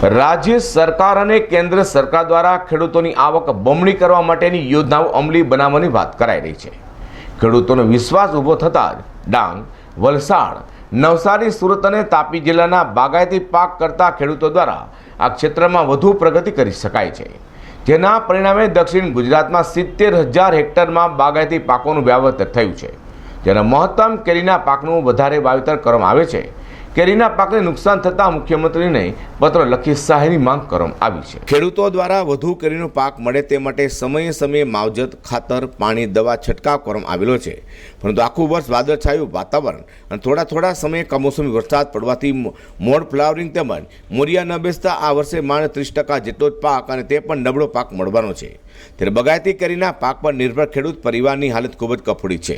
રાજ્ય સરકાર અને કેન્દ્ર સરકાર દ્વારા ખેડૂતોની આવક બમણી કરવા માટેની યોજનાઓ અમલી બનાવવાની વાત કરાઈ રહી છે। ખેડૂતોનો વિશ્વાસ ઊભો થતાં જ ડાંગ, વલસાડ, નવસારી, સુરત અને તાપી જિલ્લાના બાગાયતી પાક કરતા ખેડૂતો દ્વારા આ ક્ષેત્રમાં વધુ પ્રગતિ કરી શકાય છે, જેના પરિણામે દક્ષિણ ગુજરાતમાં 70,000 હેક્ટરમાં બાગાયતી પાકોનું વાવેતર થયું છે, જેના મહત્તમ કેરીના પાકનું વધારે વાવેતર કરવામાં આવે છે। કેરીના પાકને નુકસાન થતાં મુખ્યમંત્રીને પત્ર લખી સહાયની માંગ કરવામાં આવી છે। ખેડૂતો દ્વારા વધુ કેરીનો પાક મળે તે માટે સમયે સમયે માવજત, ખાતર, પાણી, દવા છંટકાવ કરવામાં આવેલો છે, પરંતુ આખું વર્ષ વાદળછાયું વાતાવરણ અને થોડા સમયે કમોસમી વરસાદ પડવાથી મોડ ફ્લાવરિંગ તેમજ મોરિયા ન બેસતા આ વર્ષે માંડ 30% જેટલો જ પાક અને તે પણ નબળો પાક મળવાનો છે। ત્યારે બગાયતી કેરીના પાક પર નિર્ભર ખેડૂત પરિવારની હાલત ખૂબ જ કફોડી છે।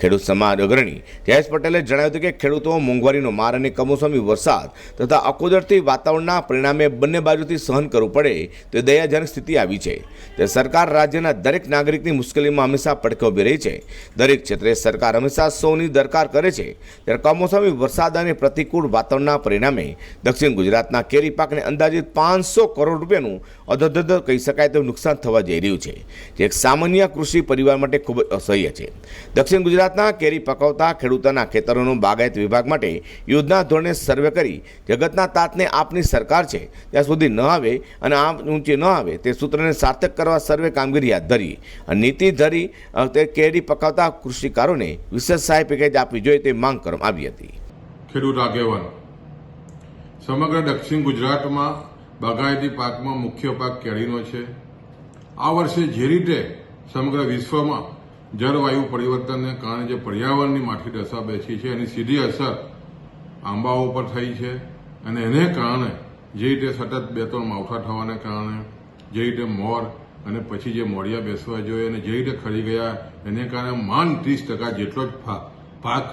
ખેડૂત સમાજ અગ્રણી જયેશ પટેલે જણાવ્યું હતું કે ખેડૂતો મોંઘવારીનો માર અને કમોસમી વરસાદ તથા અકુદરતી વાતાવરણના પરિણામે બંને બાજુથી સહન કરવું પડે તે દયાજનક સ્થિતિ આવી છે। ત્યારે સરકાર રાજ્યના દરેક નાગરિકની મુશ્કેલીમાં હંમેશા પડખે ઊભી રહી છે। દરેક ક્ષેત્રે સરકાર હંમેશા સૌની દરકાર કરે છે। ત્યારે કમોસમી વરસાદ અને પ્રતિકૂળ વાતાવરણના પરિણામે દક્ષિણ ગુજરાતના કેરી પાકને અંદાજિત 500 કરોડ રૂપિયાનું અધધધ કહી શકાય તેવું નુકસાન થવા જઈ રહ્યું છે, જે એક સામાન્ય કૃષિ પરિવાર માટે ખૂબ જ અસહ્ય છે। દક્ષિણ ગુજરાતના કેરી પકવતા ખેડૂતોના ખેતરોનો બાગાયત વિભાગ માટે યોજના ધોરણે સર્વે કરી જગતના તાતને આપની સરકાર છે ત્યાં સુધી ન આવે અને આમ ઊંચી ન આવે તે સૂત્રને સાર્થક કરવા સર્વે કામગીરી હાથ ધરી અને નીતિ ધરી તે કેરી પકવતા કૃષિકારોને વિશેષ સહાય પેકેજ આપવી જોઈએ તે માંગ કરવામાં આવી હતી। ખેડૂત આગેવાન સમગ્ર દક્ષિણ ગુજરાતમાં બાગાયતી પાકમાં મુખ્ય પાક કેરીનો છે। આ વર્ષે જે રીતે સમગ્ર વિશ્વમાં જળવાયુ પરિવર્તનને કારણે જે પર્યાવરણની માઠી દશા બેસી છે એની સીધી અસર આંબાઓ પર થઈ છે અને એને કારણે જે રીતે સતત 2-3 માવઠા થવાને કારણે જે રીતે મોર અને પછી જે મોડિયા બેસવા જોઈએ અને જે રીતે ખરી ગયા એને કારણે માંડ 30% જેટલો જ પાક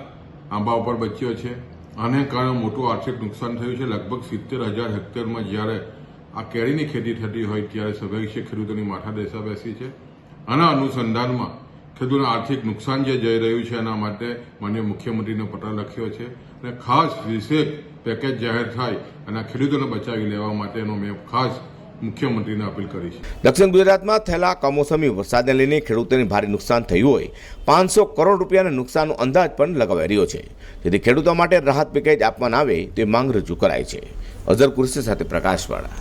આંબા ઉપર બચ્યો છે। આને કારણે મોટું આર્થિક નુકસાન થયું છે। લગભગ 70,000 હેક્ટરમાં જ્યારે આ કેરીની ખેતી થતી હોય ત્યારે સ્વાભાવિક ખેડૂતોની માથા દશા બેસી છે। આના અનુસંધાનમાં ખેડૂતોને આર્થિક નુકસાન જે જઈ રહ્યું છે એના માટે માનનીય મુખ્યમંત્રીને પત્ર લખ્યો છે અને ખાસ વિશેષ પેકેજ જાહેર થાય અને ખેડૂતોને બચાવી લેવા માટેનો મેં ખાસ મુખ્યમંત્રીને અપીલ કરી છે। દક્ષિણ ગુજરાતમાં થયેલા કમોસમી વરસાદને લઈને ખેડૂતોને ભારે નુકસાન થયું હોય 500 કરોડ રૂપિયાના નુકસાનનો અંદાજ પણ લગાવાઈ રહ્યો છે, જેથી ખેડૂતો માટે રાહત પેકેજ આપવામાં આવે તે માંગ રજૂ કરાઈ છે। અઝર કુરેશી સાથે પ્રકાશવાળા।